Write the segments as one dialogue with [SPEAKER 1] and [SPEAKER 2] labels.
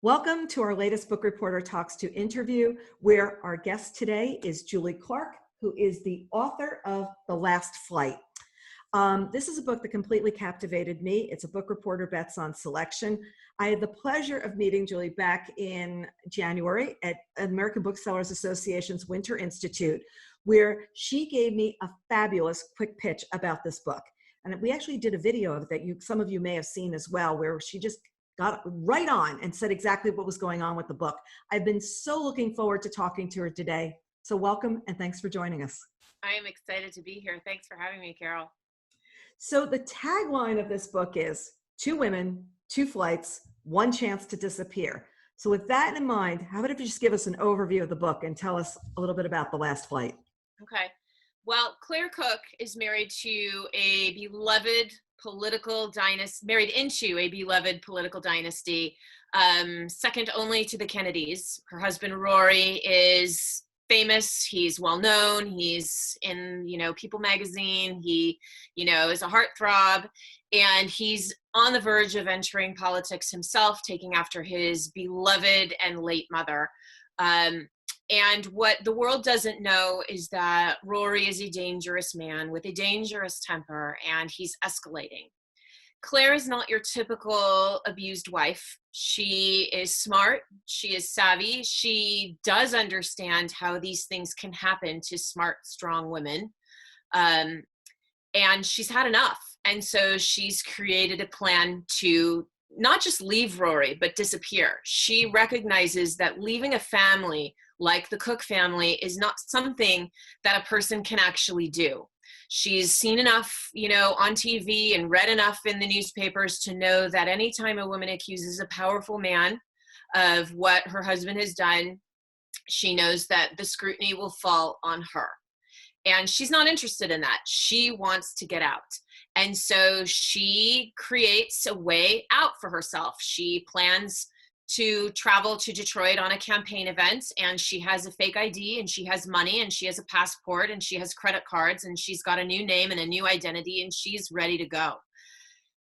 [SPEAKER 1] Welcome to our latest Book Reporter Talks to interview, where our guest today is Julie Clark, who is the author of The Last Flight. This is a book that completely captivated me. It's a book reporter bets on selection. I had the pleasure of meeting Julie back in January at American Booksellers Association's Winter Institute, where she gave me a fabulous quick pitch about this book. And we actually did a video of it that some of you may have seen as well, where she just got right on and said exactly what was going on with the book. I've been so looking forward to talking to her today. So welcome and thanks for joining us.
[SPEAKER 2] I am excited to be here. Thanks for having me, Carol.
[SPEAKER 1] So the tagline of this book is 2 women, 2 flights, 1 chance to disappear. So with that in mind, how about if you just give us an overview of the book and tell us a little bit about The Last Flight?
[SPEAKER 2] Okay. Well, Claire Cook is married into a beloved political dynasty, second only to the Kennedys. Her husband, Rory, is famous. He's well known. He's in, People magazine. He, is a heartthrob, and he's on the verge of entering politics himself, taking after his beloved and late mother. And what the world doesn't know is that Rory is a dangerous man with a dangerous temper, and he's escalating. Claire is not your typical abused wife. She is smart. She is savvy. She does understand how these things can happen to smart, strong women. And she's had enough. And so she's created a plan to not just leave Rory, but disappear. She recognizes that leaving a family like the Cook family is not something that a person can actually do. She's seen enough, on TV and read enough in the newspapers to know that anytime a woman accuses a powerful man of what her husband has done, she knows that the scrutiny will fall on her. And she's not interested in that. She wants to get out. And so she creates a way out for herself. She plans to travel to Detroit on a campaign event, and she has a fake ID, and she has money, and she has a passport, and she has credit cards, and she's got a new name and a new identity, and she's ready to go.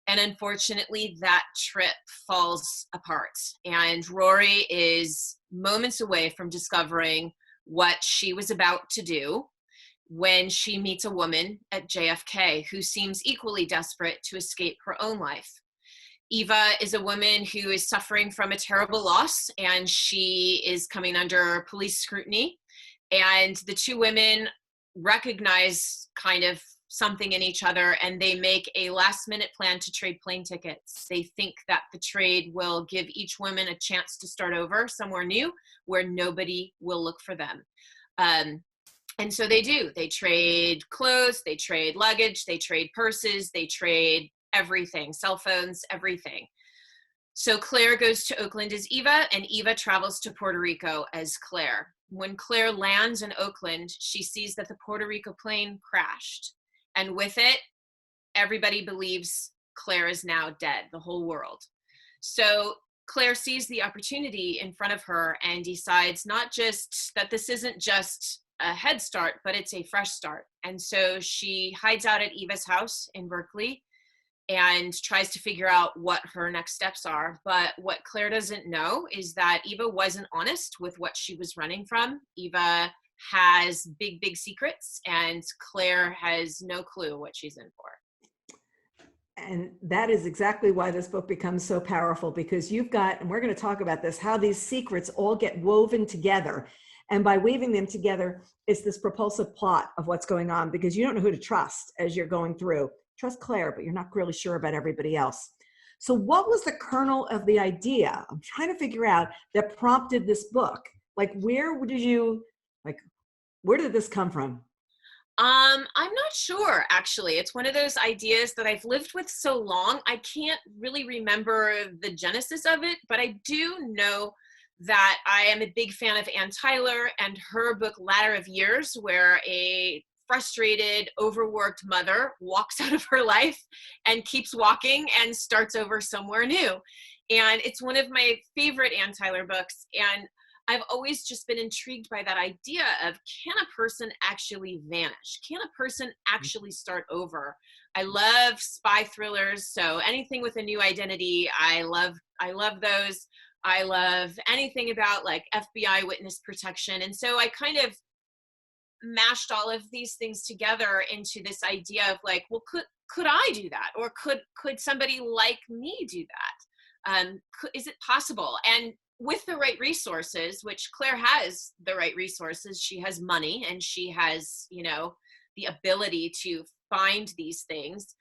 [SPEAKER 2] And unfortunately, that trip falls apart, and Rory is moments away from discovering what she was about to do when she meets a woman at JFK who seems equally desperate to escape her own life. Eva is a woman who is suffering from a terrible loss, and she is coming under police scrutiny. And the 2 women recognize kind of something in each other, and they make a last-minute plan to trade plane tickets. They think that the trade will give each woman a chance to start over somewhere new where nobody will look for them. And so they do. They trade clothes, they trade luggage, they trade purses, they trade everything, cell phones, everything. So Claire goes to Oakland as Eva, and Eva travels to Puerto Rico as Claire. When Claire lands in Oakland, she sees that the Puerto Rico plane crashed. And with it, everybody believes Claire is now dead, the whole world. So Claire sees the opportunity in front of her and decides not just that this isn't just a head start, but it's a fresh start. And so she hides out at Eva's house in Berkeley and tries to figure out what her next steps are. But what Claire doesn't know is that Eva wasn't honest with what she was running from. Eva has big, big secrets, and Claire has no clue what she's in for.
[SPEAKER 1] And that is exactly why this book becomes so powerful, because you've got, and we're going to talk about this, how these secrets all get woven together. And by weaving them together, it's this propulsive plot of what's going on, because you don't know who to trust as you're going through. Trust Claire, but you're not really sure about everybody else. So what was the kernel of the idea? I'm trying to figure out that prompted this book. Where did this come from?
[SPEAKER 2] I'm not sure, actually. It's one of those ideas that I've lived with so long, I can't really remember the genesis of it, but I do know that I am a big fan of Ann Tyler and her book Ladder of Years, where a frustrated, overworked mother walks out of her life and keeps walking and starts over somewhere new. And it's one of my favorite Ann Tyler books. And I've always just been intrigued by that idea of, can a person actually vanish? Can a person actually start over? I love spy thrillers, so anything with a new identity, I love those. I love anything about like FBI witness protection. And so I kind of mashed all of these things together into this idea of like, well, could I do that? Or could somebody like me do that? Is it possible? And with the right resources, which Claire has the right resources, she has money and she has, you know, the ability to find these things.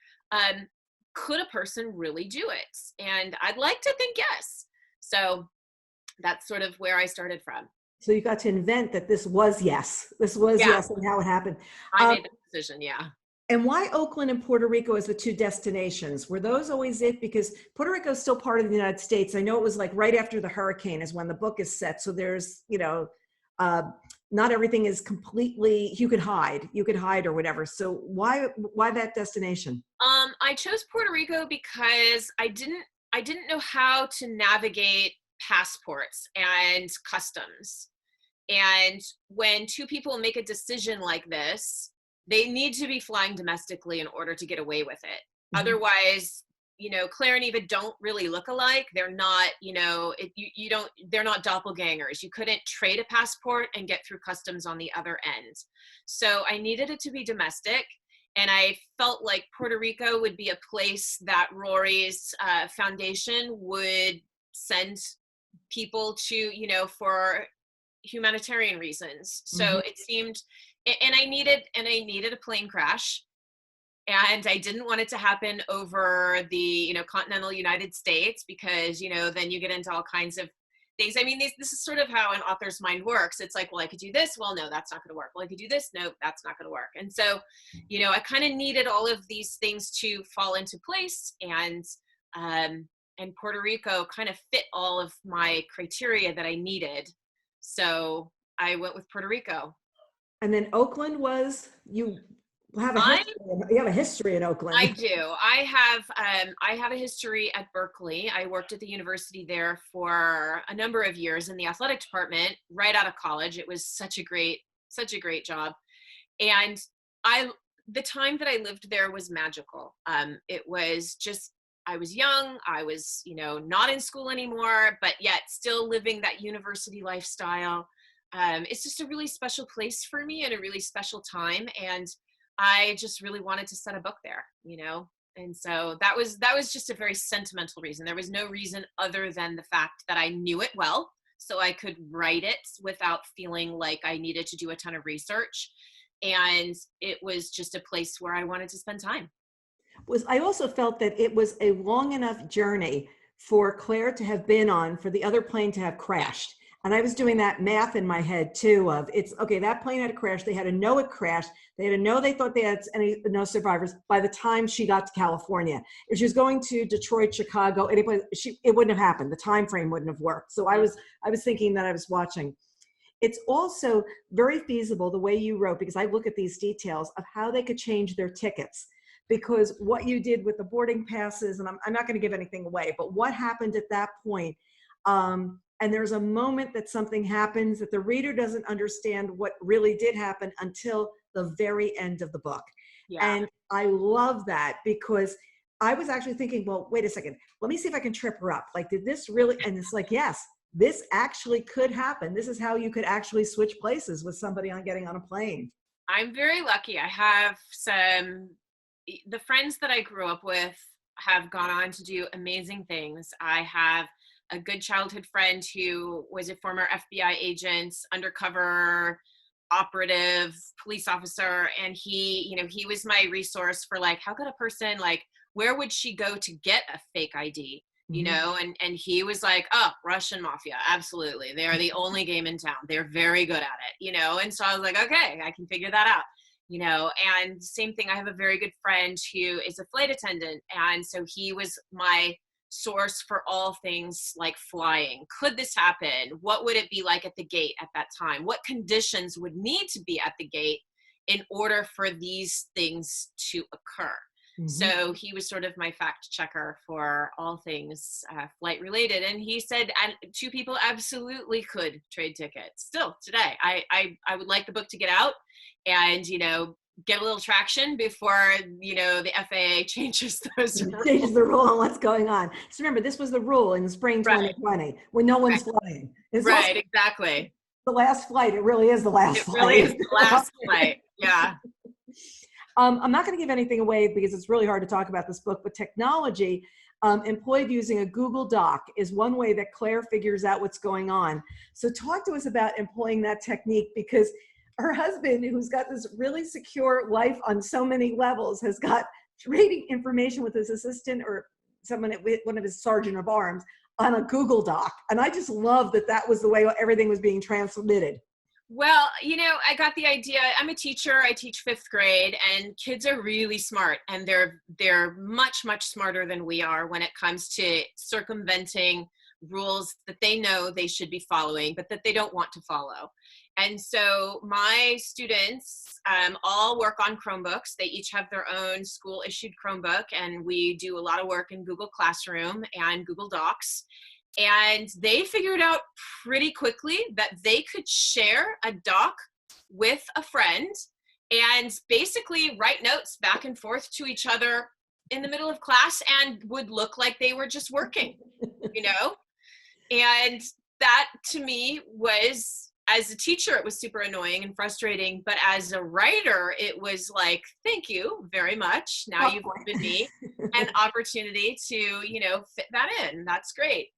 [SPEAKER 2] Could a person really do it? And I'd like to think yes. So that's sort of where I started from.
[SPEAKER 1] So you got to invent that this was yes. This was
[SPEAKER 2] Yeah.
[SPEAKER 1] yes, and how it happened.
[SPEAKER 2] I made the decision, yeah.
[SPEAKER 1] And why Oakland and Puerto Rico as the two destinations? Were those always it? Because Puerto Rico is still part of the United States. I know it was like right after the hurricane is when the book is set. So there's, you know, not everything is completely, you could hide or whatever. So why that destination?
[SPEAKER 2] I chose Puerto Rico because I didn't know how to navigate passports and customs. And when two people make a decision like this, they need to be flying domestically in order to get away with it. Mm-hmm. Otherwise, you know, Claire and Eva don't really look alike. They're not, you know, they're not doppelgangers. You couldn't trade a passport and get through customs on the other end. So I needed it to be domestic. And I felt like Puerto Rico would be a place that Rory's foundation would send people to, you know, for humanitarian reasons. So mm-hmm. It seemed, and I needed a plane crash, and I didn't want it to happen over the, you know, continental United States, because, you know, then you get into all kinds of things. I mean, this is sort of how an author's mind works. It's like, well, I could do this. Well, no, that's not going to work. Well, I could do this. No, that's not going to work. And so, you know, I kind of needed all of these things to fall into place, and Puerto Rico kind of fit all of my criteria that I needed. So I went with Puerto Rico.
[SPEAKER 1] And then Oakland was, you have a history in Oakland.
[SPEAKER 2] I do. I have a history at Berkeley. I worked at the university there for a number of years in the athletic department right out of college. It was such a great job. And the time that I lived there was magical. It was just, I was young. I was, you know, not in school anymore, but yet still living that university lifestyle. It's just a really special place for me and a really special time. And I just really wanted to set a book there, you know? And so that was just a very sentimental reason. There was no reason other than the fact that I knew it well, so I could write it without feeling like I needed to do a ton of research. And it was just a place where I wanted to spend time.
[SPEAKER 1] I also felt that it was a long enough journey for Claire to have been on, for the other plane to have crashed. And I was doing that math in my head too, of it's, okay, that plane had a crash. They had to know it crashed. They had to know they thought they had no survivors by the time she got to California. If she was going to Detroit, Chicago, it wouldn't have happened. The time frame wouldn't have worked. So I was thinking that I was watching. It's also very feasible the way you wrote, because I look at these details of how they could change their tickets. Because what you did with the boarding passes, and I'm not going to give anything away, but what happened at that point, and there's a moment that something happens that the reader doesn't understand what really did happen until the very end of the book. Yeah. And I love that, because I was actually thinking, well, wait a second, let me see if I can trip her up. Like, did this really? And it's like, yes, this actually could happen. This is how you could actually switch places with somebody getting on a plane.
[SPEAKER 2] I'm very lucky. I have the friends that I grew up with have gone on to do amazing things. I have a good childhood friend who was a former FBI agent, undercover operative, police officer. And he, you know, he was my resource for like, how could a person, like, where would she go to get a fake ID? You know, and he was like, oh, Russian mafia. Absolutely. They are the only game in town. They're very good at it, you know? And so I was like, okay, I can figure that out, you know? And same thing. I have a very good friend who is a flight attendant. And so he was my source for all things like flying. Could this happen? What would it be like at the gate at that time? What conditions would need to be at the gate in order for these things to occur? So he was sort of my fact checker for all things flight related. And he said, and two people absolutely could trade tickets still today. I would like the book to get out and, you know, get a little traction before, the FAA changes those
[SPEAKER 1] Changes
[SPEAKER 2] rules.
[SPEAKER 1] the rule on what's going on. So remember, this was the rule in spring
[SPEAKER 2] Right,
[SPEAKER 1] 2020 when no one's
[SPEAKER 2] right,
[SPEAKER 1] flying. It's also
[SPEAKER 2] right, exactly.
[SPEAKER 1] the last flight. It really is the last
[SPEAKER 2] It really is
[SPEAKER 1] flight.
[SPEAKER 2] the last flight. Yeah.
[SPEAKER 1] I'm not going to give anything away because it's really hard to talk about this book, but technology employed using a Google Doc is one way that Claire figures out what's going on. So talk to us about employing that technique, because her husband, who's got this really secure life on so many levels, has got trading information with his assistant or someone at one of his sergeant of arms on a Google Doc. And I just love that that was the way everything was being transmitted.
[SPEAKER 2] Well, I got the idea. I'm a teacher. I teach 5th grade, and kids are really smart, and they're much, much smarter than we are when it comes to circumventing rules that they know they should be following, but that they don't want to follow. And so my students all work on Chromebooks. They each have their own school-issued Chromebook, and we do a lot of work in Google Classroom and Google Docs. And they figured out pretty quickly that they could share a doc with a friend and basically write notes back and forth to each other in the middle of class and would look like they were just working, And that to me was, as a teacher, it was super annoying and frustrating. But as a writer, it was like, thank you very much. Now you've given me an opportunity to, fit that in. That's great.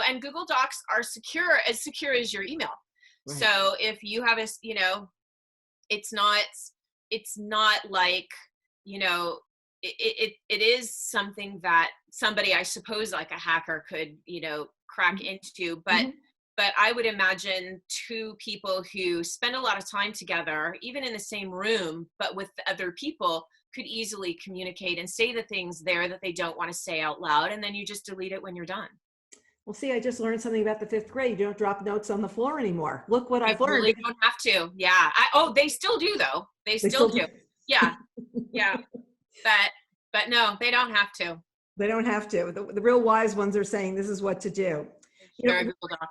[SPEAKER 2] And Google Docs are secure as your email. Right. So if you have it's not like, it is something that somebody, I suppose, like a hacker could, crack into, but I would imagine 2 people who spend a lot of time together, even in the same room, but with other people, could easily communicate and say the things there that they don't want to say out loud. And then you just delete it when you're done.
[SPEAKER 1] Well, see, I just learned something about the 5th grade. You don't drop notes on the floor anymore. Look what I've
[SPEAKER 2] You
[SPEAKER 1] learned.
[SPEAKER 2] really don't have to. Yeah. They still do though. They still do. Yeah. Yeah. But no, they don't have to.
[SPEAKER 1] They don't have to. The real wise ones are saying this is what to do.
[SPEAKER 2] Google Doc.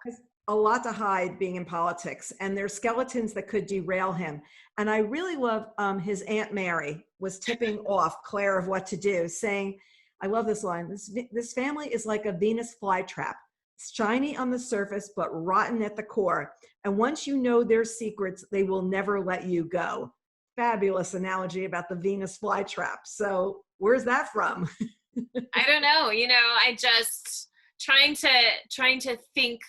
[SPEAKER 1] A lot to hide being in politics, and there's skeletons that could derail him. And I really love his Aunt Mary was tipping off Claire of what to do, saying, I love this line, this family is like a Venus flytrap, shiny on the surface, but rotten at the core. And once you know their secrets, they will never let you go. Fabulous analogy about the Venus flytrap. So where's that from?
[SPEAKER 2] I don't know. I just trying to think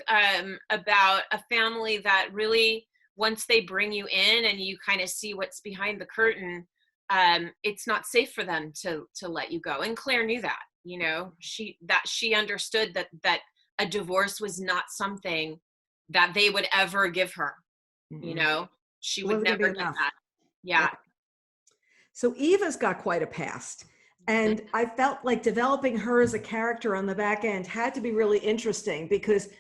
[SPEAKER 2] about a family that really, once they bring you in and you kind of see what's behind the curtain, it's not safe for them to let you go. And Claire knew that. She understood that a divorce was not something that they would ever give her. She would never get that. Yeah.
[SPEAKER 1] So Eva's got quite a past. And I felt like developing her as a character on the back end had to be really interesting, because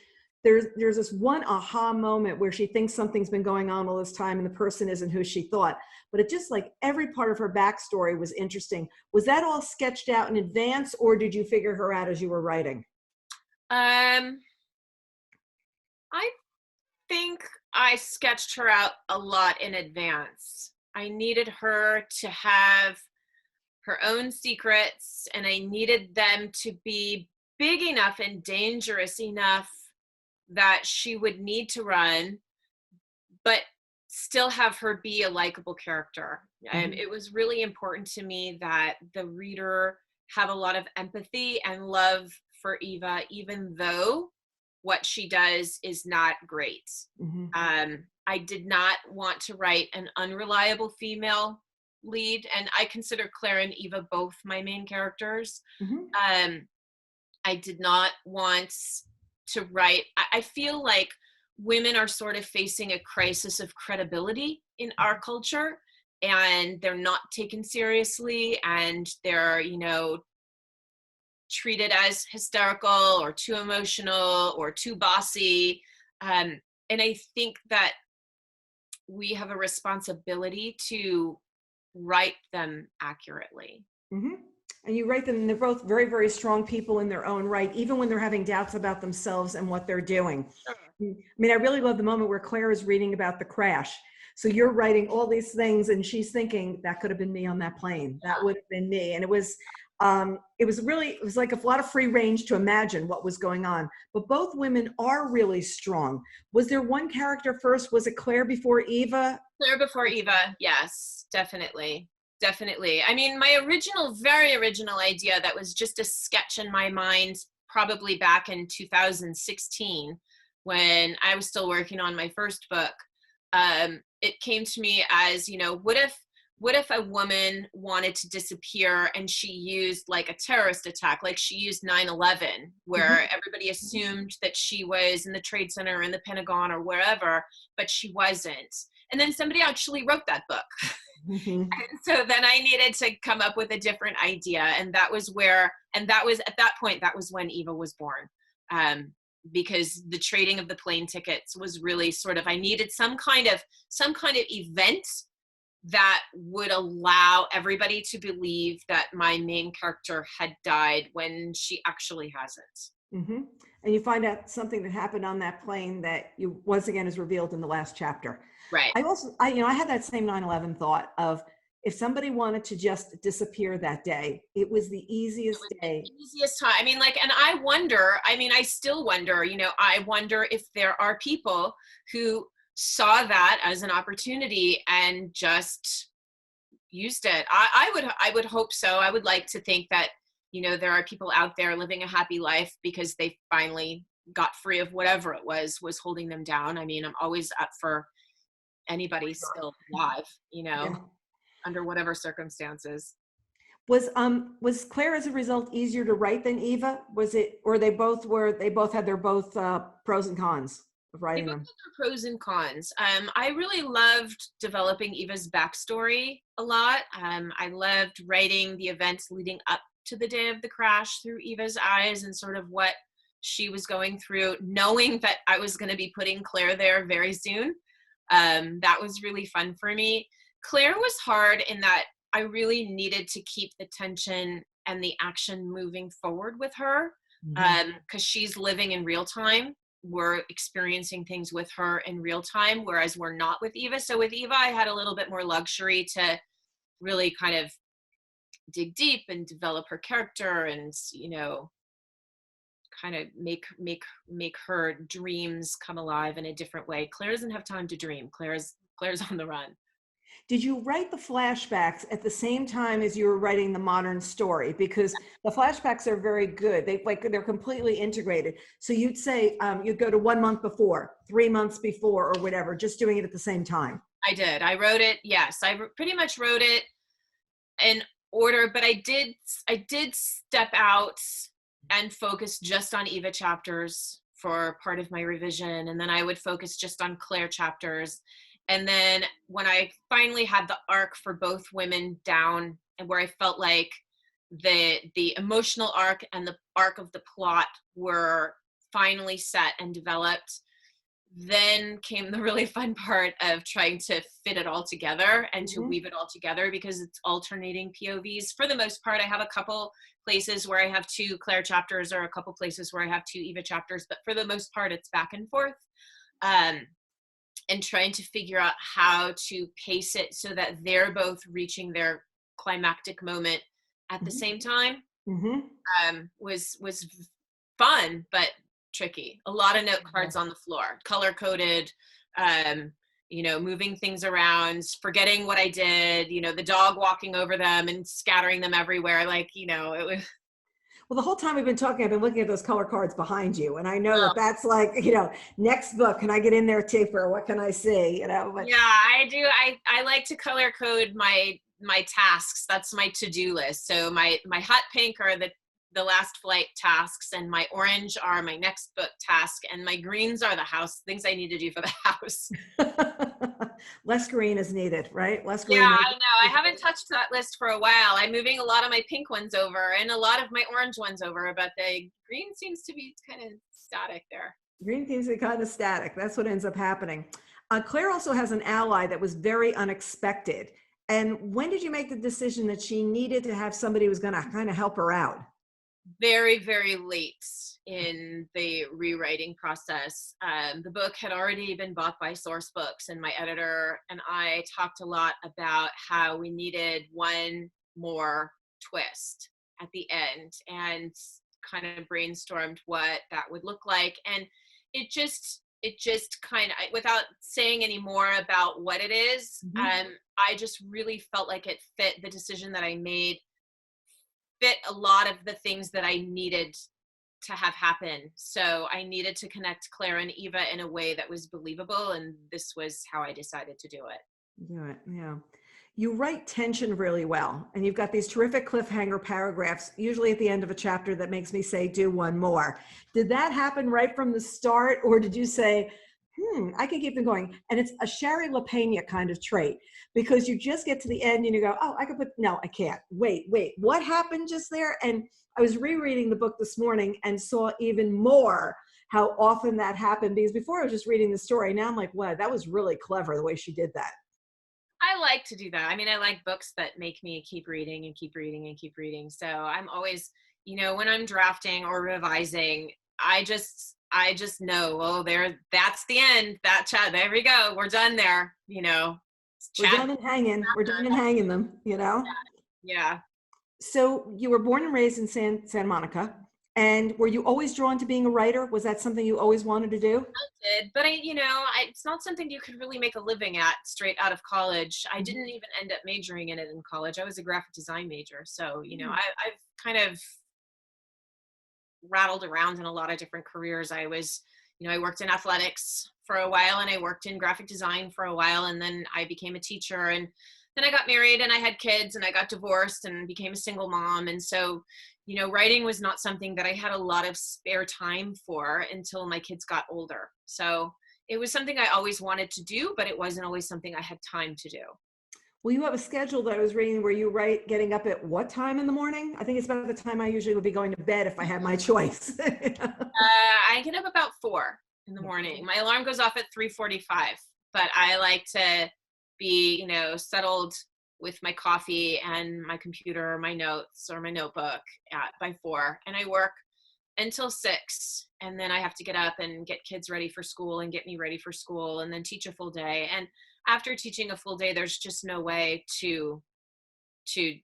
[SPEAKER 1] there's this one aha moment where she thinks something's been going on all this time and the person isn't who she thought. But it just, like, every part of her backstory was interesting. Was that all sketched out in advance, or did you figure her out as you were writing?
[SPEAKER 2] I think I sketched her out a lot in advance. I needed her to have her own secrets, and I needed them to be big enough and dangerous enough that she would need to run, but still have her be a likable character. It was really important to me that the reader have a lot of empathy and love for Eva, even though what she does is not great. I did not want to write an unreliable female lead, and I consider Claire and Eva both my main characters. I did not want to write, I feel like women are sort of facing a crisis of credibility in our culture, and they're not taken seriously, and they're, treated as hysterical or too emotional or too bossy. And I think that we have a responsibility to write them accurately.
[SPEAKER 1] And you write them, and they're both very, very strong people in their own right, even when they're having doubts about themselves and what they're doing. I mean, I really love the moment where Claire is reading about the crash. So you're writing all these things and she's thinking that could have been me on that plane. That would have been me. And it was like a lot of free range to imagine what was going on. But both women are really strong. Was there one character first? Was it Claire before Eva?
[SPEAKER 2] Claire before Eva, yes, definitely. Definitely. I mean, my very original idea that was just a sketch in my mind, probably back in 2016, when I was still working on my first book. It came to me as, what if a woman wanted to disappear and she used like a terrorist attack, like she used 9/11, where everybody assumed that she was in the Trade Center or in the Pentagon or wherever, but she wasn't. And then somebody actually wrote that book. And so then I needed to come up with a different idea. And that was at that point, that was when Eva was born. Because the trading of the plane tickets was really sort of, I needed some kind of event that would allow everybody to believe that my main character had died when she actually hasn't.
[SPEAKER 1] And you find out something that happened on that plane that you once again is revealed in the last chapter.
[SPEAKER 2] Right.
[SPEAKER 1] I had that same 9/11 thought of, if somebody wanted to just disappear that day, it was the easiest day.
[SPEAKER 2] The easiest time. I mean, and I still wonder, I wonder if there are people who saw that as an opportunity and just used it. I would hope so. I would like to think that, there are people out there living a happy life because they finally got free of whatever it was holding them down. I mean, I'm always up for anybody still alive, under whatever circumstances.
[SPEAKER 1] Was Claire as a result easier to write than Eva? Was it, or they both had their pros and cons of writing them?
[SPEAKER 2] They both had their pros and cons. I really loved developing Eva's backstory a lot. I loved writing the events leading up to the day of the crash through Eva's eyes and sort of what she was going through, knowing that I was going to be putting Claire there very soon. That was really fun for me. Claire was hard in that I really needed to keep the tension and the action moving forward with her, because she's living in real time. We're experiencing things with her in real time, whereas we're not with Eva. So with Eva, I had a little bit more luxury to really kind of dig deep and develop her character and, kind of make her dreams come alive in a different way. Claire doesn't have time to dream. Claire's on the run.
[SPEAKER 1] Did you write the flashbacks at the same time as you were writing the modern story? Because the flashbacks are very good. They're completely integrated. So you'd say you'd go to 1 month before, 3 months before, or whatever, just doing it at the same time.
[SPEAKER 2] I did. I wrote it. Yes, I pretty much wrote it in order, but I did step out and focus just on Eva chapters for part of my revision, and then I would focus just on Claire chapters. And then when I finally had the arc for both women down, and where I felt like the emotional arc and the arc of the plot were finally set and developed, then came the really fun part of trying to fit it all together and to weave it all together, because it's alternating POVs. For the most part, I have a couple places where I have 2 Claire chapters or a couple places where I have 2 Eva chapters, but for the most part, it's back and forth. And trying to figure out how to pace it so that they're both reaching their climactic moment at the same time, was fun, but tricky. A lot of note cards on the floor, color coded, moving things around, forgetting what I did, the dog walking over them and scattering them everywhere. It was.
[SPEAKER 1] Well, the whole time we've been talking, I've been looking at those color cards behind you. And I know that's like, next book, can I get in there taper? What can I see? But...
[SPEAKER 2] Yeah, I do. I like to color code my tasks. That's my to-do list. So my hot pink are the last flight tasks, and my orange are my next book task, and my greens are the house things I need to do for the house.
[SPEAKER 1] Less green is needed, right? Less green.
[SPEAKER 2] Yeah, I know. I haven't touched that list for a while. I'm moving a lot of my pink ones over and a lot of my orange ones over, but the green seems to be kind of static there.
[SPEAKER 1] Green seems to be kind of static. That's what ends up happening. Claire also has an ally that was very unexpected. And when did you make the decision that she needed to have somebody who was going to kind of help her out?
[SPEAKER 2] Very, very late in the rewriting process. The book had already been bought by Source Books, and my editor and I talked a lot about how we needed one more twist at the end, and kind of brainstormed what that would look like. And it just kind of, without saying any more about what it is, I just really felt like it fit the decision that I made, fit a lot of the things that I needed to have happen. So I needed to connect Claire and Eva in a way that was believable, and this was how I decided to do it.
[SPEAKER 1] Yeah. You write tension really well, and you've got these terrific cliffhanger paragraphs, usually at the end of a chapter, that makes me say, do one more. Did that happen right from the start, or did you say, I can keep them going? And it's a Shari LaPena kind of trait, because you just get to the end and you go, oh, I could put, no, I can't. Wait, what happened just there? And I was rereading the book this morning and saw even more how often that happened, because before I was just reading the story. Now I'm like, wow, that was really clever the way she did that.
[SPEAKER 2] I like to do that. I mean, I like books that make me keep reading and keep reading and keep reading. So I'm always, when I'm drafting or revising, I just know, oh, that's the end. There we go. We're done there.
[SPEAKER 1] We're done and hanging. We're done and hanging them,
[SPEAKER 2] Yeah.
[SPEAKER 1] So you were born and raised in Santa Monica. And were you always drawn to being a writer? Was that something you always wanted to do?
[SPEAKER 2] I did, but it's not something you could really make a living at straight out of college. I didn't even end up majoring in it in college. I was a graphic design major. So, I've kind of rattled around in a lot of different careers. I worked in athletics for a while, and I worked in graphic design for a while, and then I became a teacher, and then I got married and I had kids, and I got divorced and became a single mom. And so, writing was not something that I had a lot of spare time for until my kids got older. So it was something I always wanted to do, but it wasn't always something I had time to do.
[SPEAKER 1] Well, you have a schedule that I was reading where you write getting up at what time in the morning? I think it's about the time I usually would be going to bed if I had my choice.
[SPEAKER 2] I get up about 4 in the morning. My alarm goes off at 3:45, but I like to be, settled with my coffee and my computer, my notes or my notebook by 4, and I work until 6, and then I have to get up and get kids ready for school and get me ready for school, and then teach a full day. And after teaching a full day, there's just no way to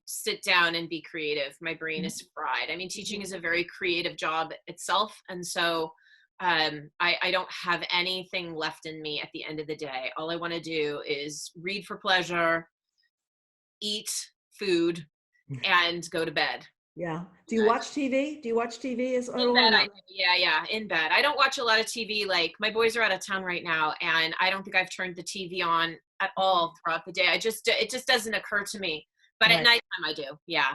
[SPEAKER 2] sit down and be creative. My brain is fried. I mean, teaching is a very creative job itself, and so I don't have anything left in me at the end of the day. All I want to do is read for pleasure, eat food, and go to bed.
[SPEAKER 1] Yeah. Do you watch TV? Do you watch TV?
[SPEAKER 2] In bed, yeah, in bed. I don't watch a lot of TV. Like, my boys are out of town right now, and I don't think I've turned the TV on at all throughout the day. It just doesn't occur to me. But at nighttime I do. Yeah.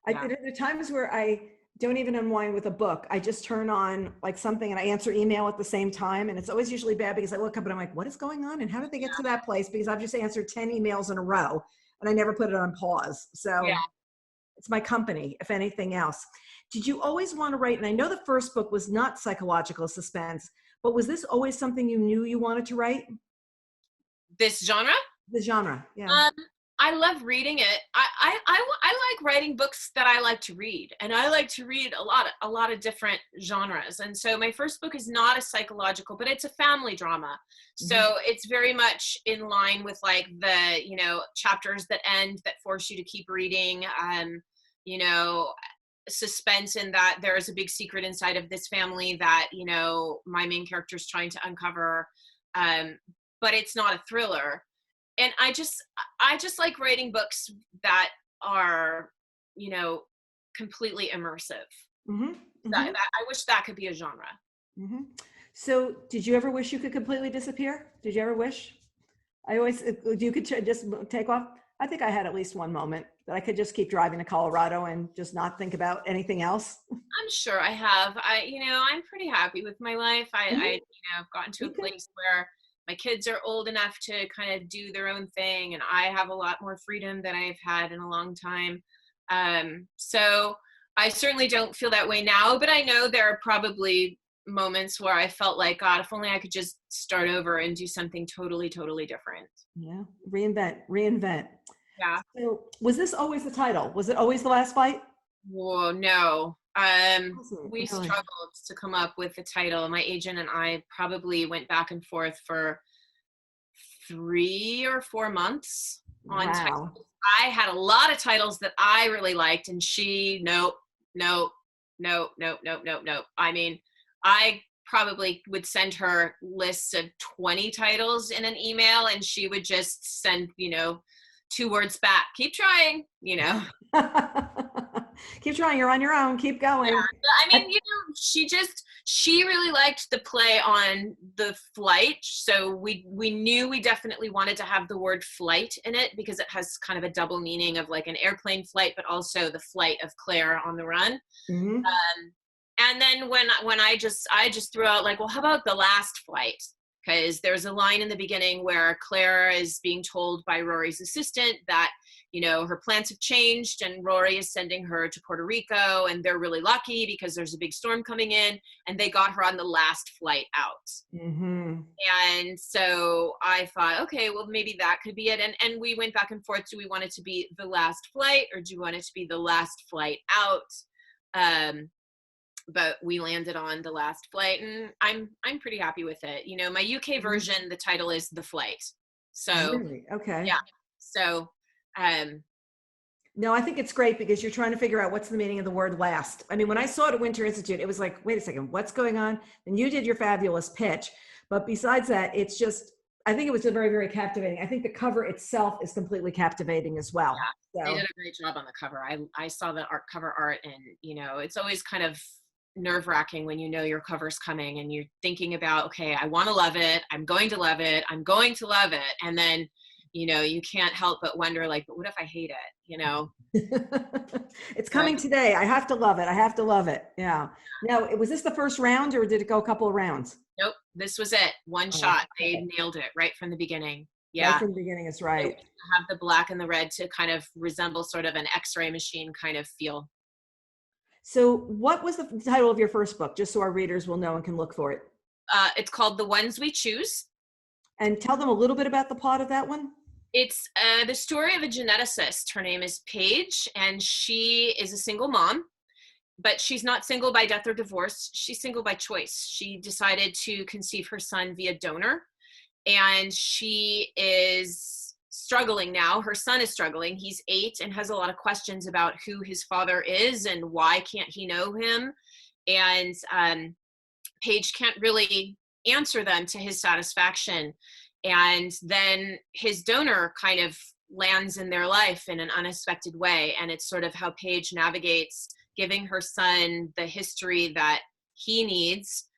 [SPEAKER 1] There are times where I don't even unwind with a book. I just turn on like something and I answer email at the same time. And it's always usually bad because I look up and I'm like, what is going on? And how did they get to that place? Because I've just answered 10 emails in a row and I never put it on pause. So it's my company, if anything else. Did you always want to write? And I know the first book was not psychological suspense, but was this always something you knew you wanted to write?
[SPEAKER 2] This genre?
[SPEAKER 1] The genre, yeah.
[SPEAKER 2] I love reading it. I like writing books that I like to read, and I like to read a lot of different genres. And so my first book is not a psychological, but it's a family drama. So it's very much in line with like the, chapters that end that force you to keep reading, suspense in that there is a big secret inside of this family that, my main character is trying to uncover. But it's not a thriller. And I just like writing books that are, completely immersive. I wish that could be a genre.
[SPEAKER 1] So did you ever wish you could completely disappear? Did you ever wish? You could just take off. I think I had at least one moment that I could just keep driving to Colorado and just not think about anything else.
[SPEAKER 2] I'm sure I have. I'm pretty happy with my life. I've gotten to a place where my kids are old enough to kind of do their own thing, and I have a lot more freedom than I've had in a long time. So I certainly don't feel that way now, but I know there are probably moments where I felt like, God, if only I could just start over and do something totally, totally different.
[SPEAKER 1] Yeah. Reinvent.
[SPEAKER 2] Yeah.
[SPEAKER 1] So was this always the title? Was it always The Last Flight?
[SPEAKER 2] Whoa, no. We
[SPEAKER 1] Really?
[SPEAKER 2] struggled to come up with the title. My agent and I probably went back and forth for 3 or 4 months on
[SPEAKER 1] Wow.
[SPEAKER 2] titles. I had a lot of titles that I really liked, and she, nope, nope, nope, nope, nope, nope, nope. I mean, I probably would send her lists of 20 titles in an email, and she would just send, 2 words back. Keep trying,
[SPEAKER 1] Keep trying. You're on your own. Keep going.
[SPEAKER 2] I mean, she really liked the play on the flight. So we knew we definitely wanted to have the word flight in it because it has kind of a double meaning of like an airplane flight, but also the flight of Claire on the run.
[SPEAKER 1] Mhm.
[SPEAKER 2] And then when I just threw out like, well, how about the last flight? Because there's a line in the beginning where Claire is being told by Rory's assistant that, her plans have changed and Rory is sending her to Puerto Rico, and they're really lucky because there's a big storm coming in and they got her on the last flight out.
[SPEAKER 1] Mm-hmm.
[SPEAKER 2] And so I thought, okay, well, maybe that could be it. And we went back and forth. Do we want it to be the last flight or do you want it to be the last flight out? But we landed on the last flight, and I'm pretty happy with it. My UK version, the title is The Flight. So
[SPEAKER 1] Really? Okay.
[SPEAKER 2] yeah. So
[SPEAKER 1] No, I think it's great because you're trying to figure out what's the meaning of the word last. I mean, when I saw it at Winter Institute, it was like, wait a second, what's going on? And you did your fabulous pitch. But besides that, it's just, I think it was very, very captivating. I think the cover itself is completely captivating as well.
[SPEAKER 2] yeah,
[SPEAKER 1] So.
[SPEAKER 2] they did a great job on the cover. I saw the cover art, and it's always kind of nerve-wracking when your cover's coming and you're thinking about, okay, I want to love it, I'm going to love it, I'm going to love it, and then you can't help but wonder, like, but what if I hate it?
[SPEAKER 1] It's coming today. I have to love it. I have to love it. Yeah. Now, was this the first round or did it go a couple of rounds?
[SPEAKER 2] Nope, this was it. One shot. They nailed it right from the beginning. Yeah.
[SPEAKER 1] Right from the beginning is right.
[SPEAKER 2] Have the black and the red to kind of resemble sort of an X-ray machine kind of feel.
[SPEAKER 1] So what was the title of your first book, just so our readers will know and can look for it?
[SPEAKER 2] It's called The Ones We Choose.
[SPEAKER 1] And tell them a little bit about the plot of that one.
[SPEAKER 2] It's the story of a geneticist. Her name is Paige, and she is a single mom, but she's not single by death or divorce. She's single by choice. She decided to conceive her son via donor, and she is struggling now. Her son is struggling. He's 8 and has a lot of questions about who his father is and why can't he know him. And Paige can't really answer them to his satisfaction. And then his donor kind of lands in their life in an unexpected way. And it's sort of how Paige navigates giving her son the history that he needs,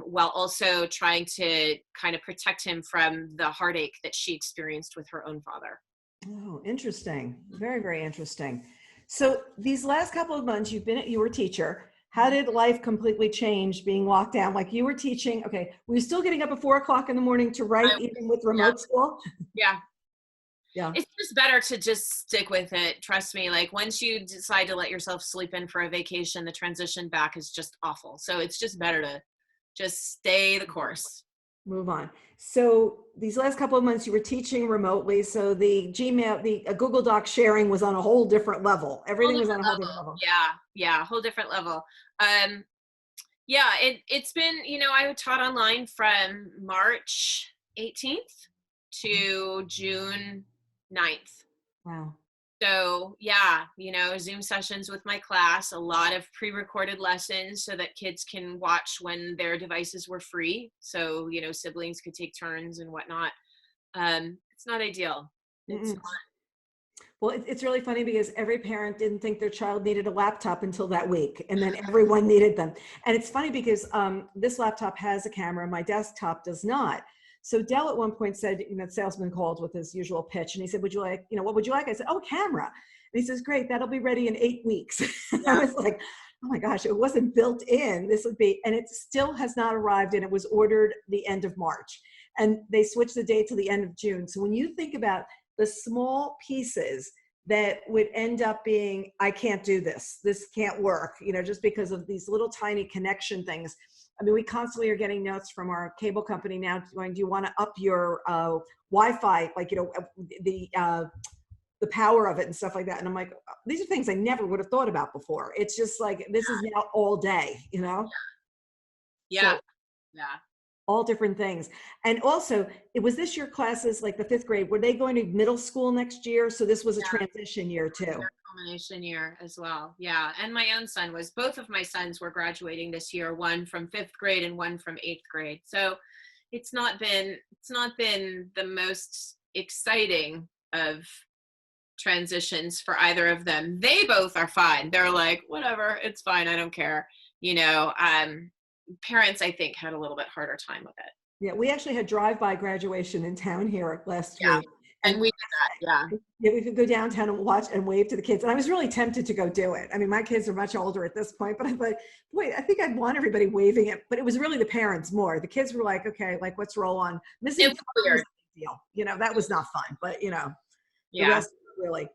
[SPEAKER 2] while also trying to kind of protect him from the heartache that she experienced with her own father.
[SPEAKER 1] Oh, interesting. Very, very interesting. So these last couple of months you were a teacher. How did life completely change being locked down? Like you were teaching, okay, were you still getting up at 4 o'clock in the morning to write even with remote school?
[SPEAKER 2] Yeah.
[SPEAKER 1] Yeah.
[SPEAKER 2] It's just better to just stick with it. Trust me. Like once you decide to let yourself sleep in for a vacation, the transition back is just awful. So it's just better to just stay the course.
[SPEAKER 1] Move on. So these last couple of months you were teaching remotely. So the Google Doc sharing was on a whole different level. Everything was on a whole different level.
[SPEAKER 2] Yeah, whole different level. Yeah, it's been, I taught online from March 18th to June 9th.
[SPEAKER 1] Wow.
[SPEAKER 2] So yeah, Zoom sessions with my class, a lot of pre-recorded lessons so that kids can watch when their devices were free. So, siblings could take turns and whatnot. It's not ideal. It's not.
[SPEAKER 1] Well, it's really funny because every parent didn't think their child needed a laptop until that week, and then everyone needed them. And it's funny because this laptop has a camera, my desktop does not. So Dell at one point said, the salesman called with his usual pitch, and he said, "Would you like, what would you like?" I said, "Oh, a camera." And he says, "Great, that'll be ready in 8 weeks." I was like, "Oh my gosh, it wasn't built in. This would be," and it still has not arrived, and it was ordered the end of March, and they switched the date to the end of June. So when you think about the small pieces that would end up being, I can't do this, this can't work, just because of these little tiny connection things. I mean, we constantly are getting notes from our cable company now going, do you want to up your Wi-Fi? Like, the the power of it and stuff like that. And I'm like, these are things I never would have thought about before. It's just like, this is now all day, you know?
[SPEAKER 2] Yeah.
[SPEAKER 1] So
[SPEAKER 2] Yeah.
[SPEAKER 1] all different things. And also, it was this year classes, like the 5th grade, were they going to middle school next year? So this was a transition year too.
[SPEAKER 2] Their culmination year as well. Yeah. And my own son was, both of my sons were graduating this year, one from 5th grade and one from 8th grade. So it's not been the most exciting of transitions for either of them. They both are fine. They're like, whatever, it's fine. I don't care. You know, parents, I think, had a little bit harder time with it.
[SPEAKER 1] Yeah, we actually had drive-by graduation in town here last week.
[SPEAKER 2] And we did that, yeah.
[SPEAKER 1] Yeah, we could go downtown and watch and wave to the kids. And I was really tempted to go do it. I mean, my kids are much older at this point, but I thought, boy, I think I'd want everybody waving it. But it was really the parents more. The kids were like, okay, like, let's roll on. Missing
[SPEAKER 2] It was weird.
[SPEAKER 1] was a big deal. You know, that was not fun, but you know, the
[SPEAKER 2] Yeah.
[SPEAKER 1] rest really.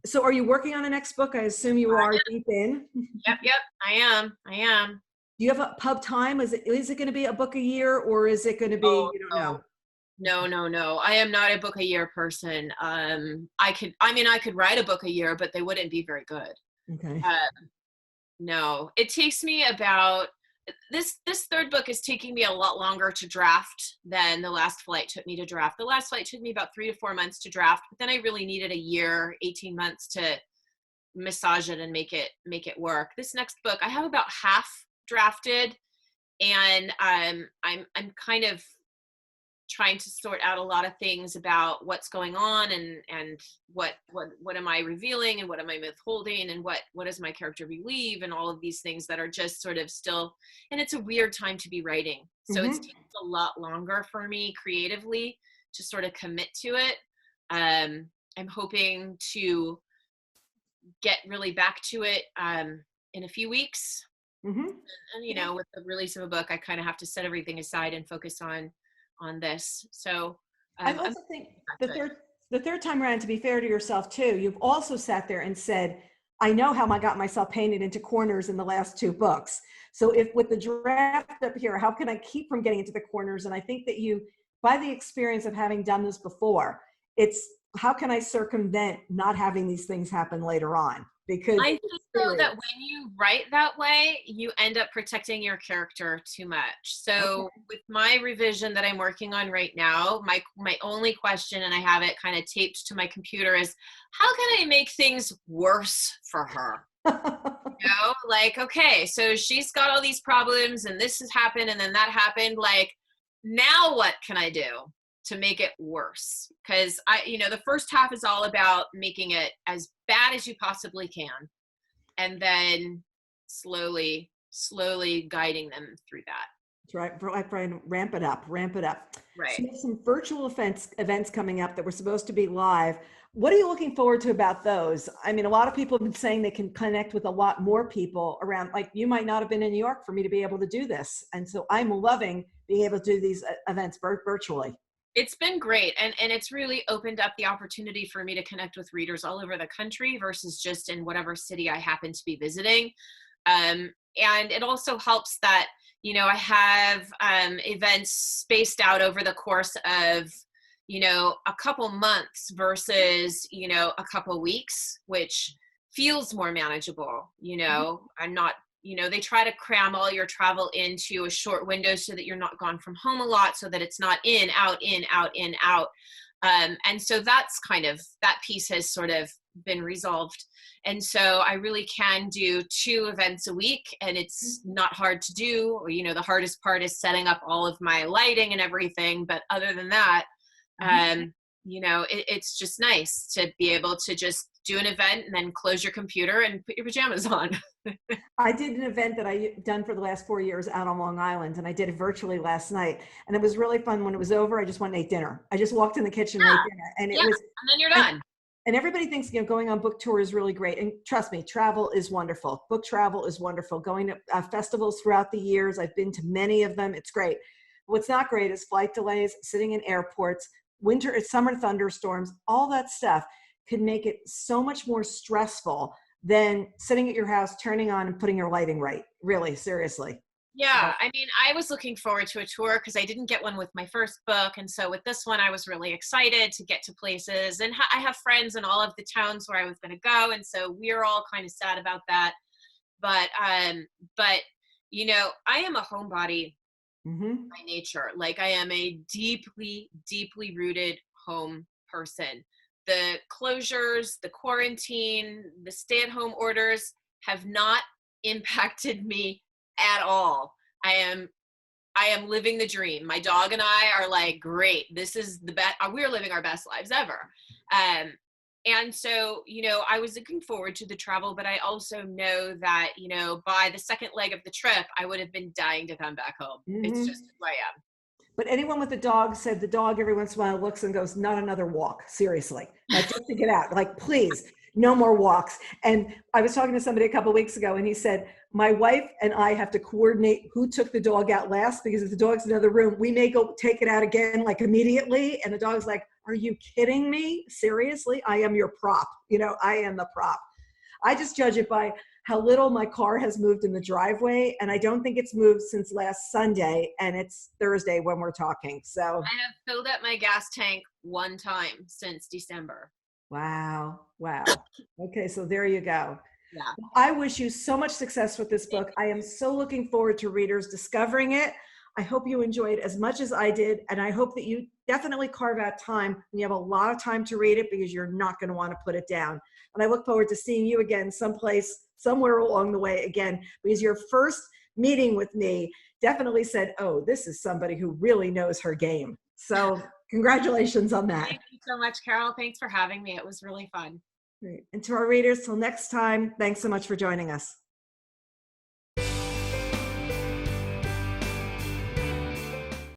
[SPEAKER 1] So are you working on the next book? I assume you are deep in.
[SPEAKER 2] Yep. I am.
[SPEAKER 1] Do you have a pub time? Is it going to be a book a year, or is it going to be, you don't know?
[SPEAKER 2] No. I am not a book a year person. I could write a book a year, but they wouldn't be very good.
[SPEAKER 1] Okay.
[SPEAKER 2] No, it takes me about, this third book is taking me a lot longer to draft than the last flight took me to draft. The last flight took me about 3 to 4 months to draft, but then I really needed a year, 18 months to massage it and make it work. This next book, I have about half drafted, and I'm kind of trying to sort out a lot of things about what's going on and what am I revealing and what am I withholding and what does my character believe, and all of these things that are just sort of still, and it's a weird time to be writing. So it's taken a lot longer for me creatively to sort of commit to it. I'm hoping to get really back to it in a few weeks. And you know, with the release of a book, I kind of have to set everything aside and focus on this. So
[SPEAKER 1] I also think the third time around, to be fair to yourself too, you've also sat there and said, I know how I got myself painted into corners in the last 2 books. So if with the draft up here, how can I keep from getting into the corners? And I think that you, by the experience of having done this before, it's how can I circumvent not having these things happen later on? Because
[SPEAKER 2] I think though that when you write that way, you end up protecting your character too much. So with my revision that I'm working on right now, my only question, and I have it kind of taped to my computer, is how can I make things worse for her? You know, like, okay, so she's got all these problems and this has happened and then that happened. Like, now what can I do to make it worse? Because the first half is all about making it as bad as you possibly can, and then slowly guiding them through that.
[SPEAKER 1] That's right. Brian, ramp it up.
[SPEAKER 2] Right.
[SPEAKER 1] So you have some virtual events coming up that were supposed to be live. What are you looking forward to about those? I mean, a lot of people have been saying they can connect with a lot more people around, like you might not have been in New York for me to be able to do this. And so I'm loving being able to do these events virtually.
[SPEAKER 2] It's been great. And it's really opened up the opportunity for me to connect with readers all over the country versus just in whatever city I happen to be visiting. And it also helps that, I have events spaced out over the course of, a couple months versus, a couple weeks, which feels more manageable. I'm not, they try to cram all your travel into a short window so that you're not gone from home a lot, so that it's not in, out, in, out, in, out. And so that's kind of, that piece has sort of been resolved. And so I really can do 2 events a week, and it's not hard to do. The hardest part is setting up all of my lighting and everything. But other than that, it's just nice to be able to just do an event and then close your computer and put your pajamas on.
[SPEAKER 1] I did an event that I've done for the last 4 years out on Long Island, and I did it virtually last night. And it was really fun. When it was over, I just went and ate dinner. I just walked in the kitchen and ate dinner. And it was,
[SPEAKER 2] and then you're done.
[SPEAKER 1] And everybody thinks, going on book tour is really great. And trust me, travel is wonderful. Book travel is wonderful. Going to festivals throughout the years. I've been to many of them. It's great. What's not great is flight delays, sitting in airports, summer thunderstorms, all that stuff can make it so much more stressful than sitting at your house, turning on and putting your lighting right. Really, seriously.
[SPEAKER 2] Yeah, I mean, I was looking forward to a tour because I didn't get one with my first book. And so with this one, I was really excited to get to places. And I have friends in all of the towns where I was going to go. And so we are all kind of sad about that. But you know, I am a homebody by nature. Like I am a deeply, deeply rooted home person. The closures, the quarantine, the stay-at-home orders have not impacted me at all. I am living the dream. My dog and I are like, great, this is the best. We're living our best lives ever. And so, you know, I was looking forward to the travel, but I also know that, you know, by the second leg of the trip, I would have been dying to come back home. It's just who I am.
[SPEAKER 1] But anyone with a dog said the dog every once in a while looks and goes, not another walk, seriously. Like just to get out, like please, no more walks. And I was talking to somebody a couple of weeks ago and he said, my wife and I have to coordinate who took the dog out last, because if the dog's in another room, we may go take it out again, like immediately. And the dog's like, are you kidding me? Seriously? I am your prop. You know, I am the prop. I just judge it by how little my car has moved in the driveway. And I don't think it's moved since last Sunday, and it's Thursday when we're talking. So
[SPEAKER 2] I have filled up my gas tank one time since December.
[SPEAKER 1] wow. Wow. Okay. So there you go.
[SPEAKER 2] Yeah.
[SPEAKER 1] I wish you so much success with this book. I am so looking forward to readers discovering it. I hope you enjoyed as much as I did. And I hope that you definitely carve out time when you have a lot of time to read it, because you're not going to want to put it down. And I look forward to seeing you again someplace, somewhere along the way again, because your first meeting with me definitely said, oh, this is somebody who really knows her game. So congratulations on that.
[SPEAKER 2] Thank you so much, Carol. Thanks for having me. It was really fun.
[SPEAKER 1] Great. And to our readers, till next time, thanks so much for joining us.